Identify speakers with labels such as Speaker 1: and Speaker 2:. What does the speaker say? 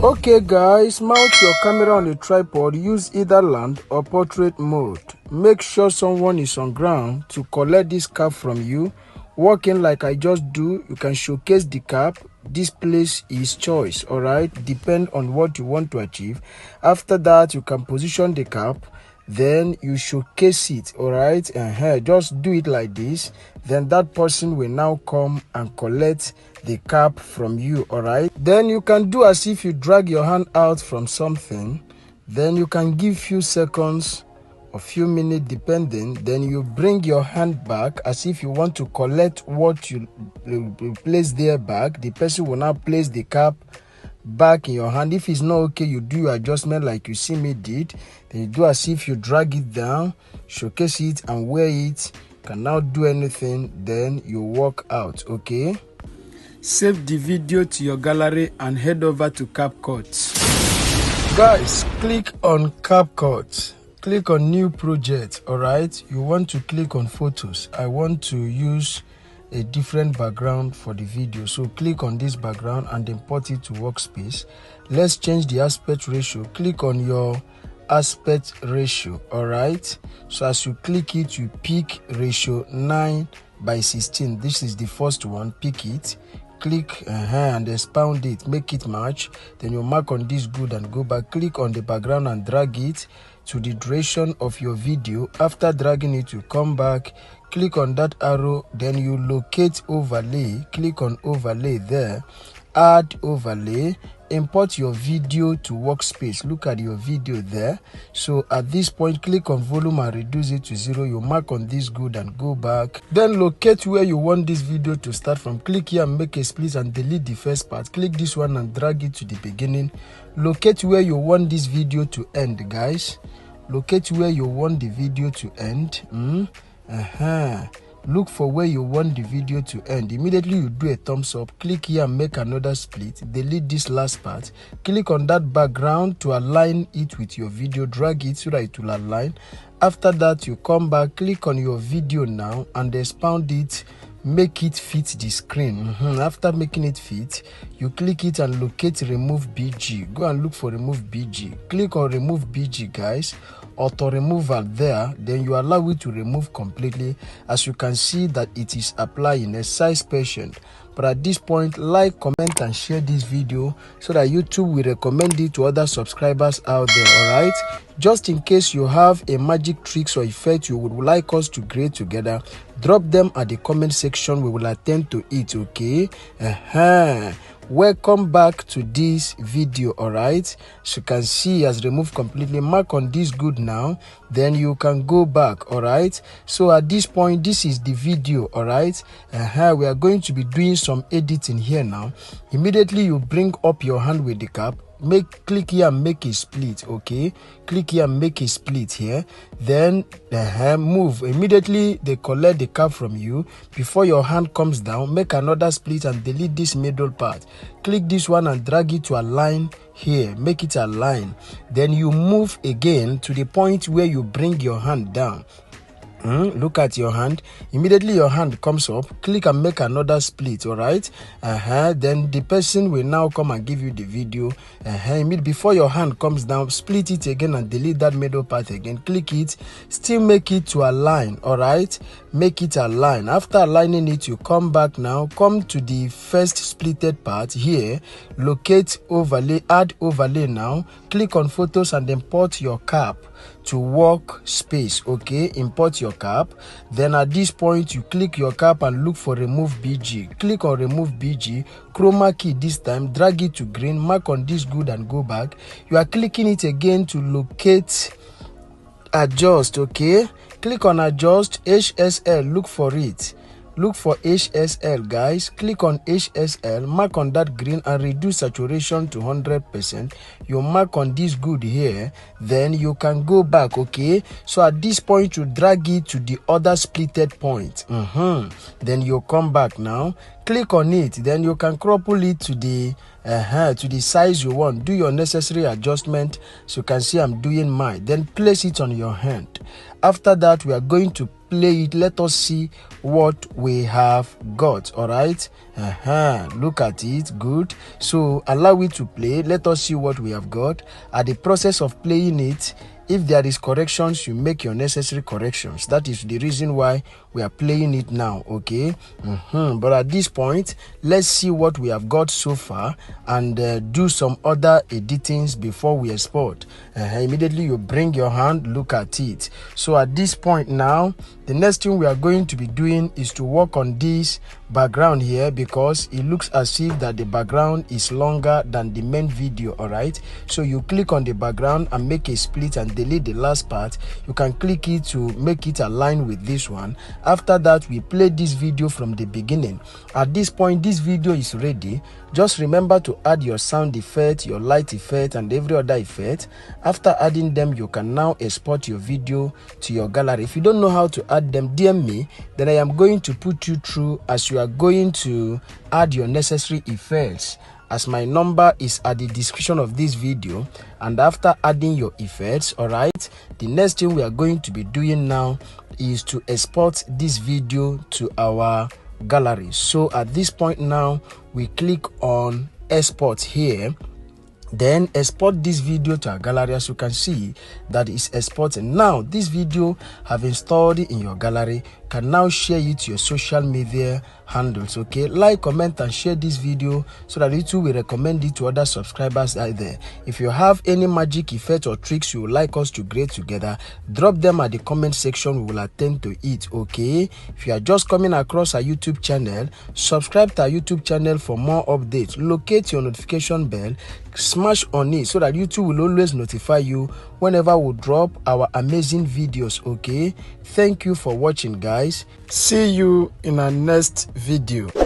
Speaker 1: Okay guys, mount your camera on a tripod. Use either land or portrait mode. Make sure someone is on ground to collect this cap from you. Walk in like I just do. You can showcase the cap. This place is choice, alright? Depend on what you want to achieve. After that, you can position the cap. Then you showcase it, alright? Just do it like this. Then that person will now come and collect the cap from you, alright? Then you can do as if you drag your hand out from something. Then you can give few seconds or few minutes depending. Then you bring your hand back as if you want to collect what you place there back. The person will now place the cap back in your hand. If it's not okay, you do your adjustment like you see me did. Then you do as if you drag it down, showcase it and wear it. You can now do anything. Then you walk out. Okay, save the video to your gallery and head over to CapCut. Guys, click on CapCut. Click on new project. All right, you want to click on photos. I want to use a different background for the video, so click on this background and import it to workspace. Let's change the aspect ratio. Click on your aspect ratio. All right, so as you click it, you pick ratio 9:16. This is the first one. Pick it, click and expand it, make it match. Then you mark on this good and go back. Click on the background and drag it to the duration of your video. After dragging it, you come back, click on that arrow, then you locate overlay. Click on overlay there, add overlay, import your video to workspace. Look at your video there. So at this point, click on volume and reduce it to 0. You mark on this good and go back. Then locate where you want this video to start from. Click here and make a split and delete the first part. Click this one and drag it to the beginning. Locate where you want this video to end, guys. Locate where you want the video to end. Look for where you want the video to end. Immediately you do a thumbs up. Click here and make another split. Delete this last part. Click on that background to align it with your video. Drag it so that it will align. After that, you come back, click on your video now and expand it. Make it fit the screen. After making it fit, you click it and locate remove BG. Go and look for remove BG. Click on remove BG, guys. Auto removal there. Then you allow it to remove completely. As you can see that it is applying a size patient. But at this point, like, comment and share this video so that YouTube will recommend it to other subscribers out there. Alright, just in case you have a magic tricks or effect you would like us to create together, drop them at the comment section. We will attend to it. Okay, welcome back to this video. All right, so you can see has removed completely. Mark on this good now, then you can go back. All right, so at this point, this is the video. All right, we are going to be doing some editing here now. Immediately you bring up your hand with the cap, click here and make a split. Okay, click here and make a split here. Then move. Immediately they collect the cap from you. Before your hand comes down, make another split and delete this middle part. Click this one and drag it to align here. Make it align. Then you move again to the point where you bring your hand down. Look at your hand. Immediately your hand comes up, click and make another split. All right, then the person will now come and give you the video. Before your hand comes down, split it again and delete that middle part again. Click it, still make it to align. All right, make it align. After aligning it, you come back now, come to the first splitted part here, locate overlay, add overlay now, click on photos and import your cap to workspace. Okay, import your cap. Then at this point, you click your cap and look for remove BG. Click on remove BG, chroma key this time, drag it to green, mark on this good and go back. You are clicking it again to locate adjust. Okay, click on adjust, HSL, look for it. Look for HSL, guys. Click on HSL, mark on that green and reduce saturation to 100%. You mark on this good here, then you can go back. Okay, so at this point you drag it to the other splitted point. Then you come back now, click on it, then you can crumple it to the size you want. Do your necessary adjustment. So you can see I'm doing mine. Then place it on your hand. After that, we are going to play it. Let us see what we have got. All right, Look at it. Good. So allow it to play. Let us see what we have got. At the process of playing it, if there is corrections, you make your necessary corrections. That is the reason why we are playing it now, okay? But at this point, let's see what we have got so far and do some other editings before we export. Immediately you bring your hand, look at it. So at this point now, the next thing we are going to be doing is to work on this background here, because it looks as if that the background is longer than the main video. All right, so you click on the background and make a split and delete the last part. You can click it to make it align with this one. After that, we play this video from the beginning. At this point, this video is ready. Just remember to add your sound effect, your light effect, and every other effect. After adding them, you can now export your video to your gallery. If you don't know how to add them, DM me, then I am going to put you through as you are going to add your necessary effects, as my number is at the description of this video. And after adding your effects, all right, the next thing we are going to be doing now is to export this video to our gallery. So at this point now, we click on export here, then export this video to our gallery. As you can see, that is exporting. Now this video have installed in your gallery, can now share it to your social media handles. Okay, like, comment, and share this video so that YouTube will recommend it to other subscribers out there. If you have any magic effect or tricks you would like us to create together, drop them at the comment section. We will attend to it. Okay, if you are just coming across our YouTube channel, subscribe to our YouTube channel for more updates. Locate your notification bell, smash on it so that YouTube will always notify you whenever we drop our amazing videos. Okay, thank you for watching, guys. See you in our next video.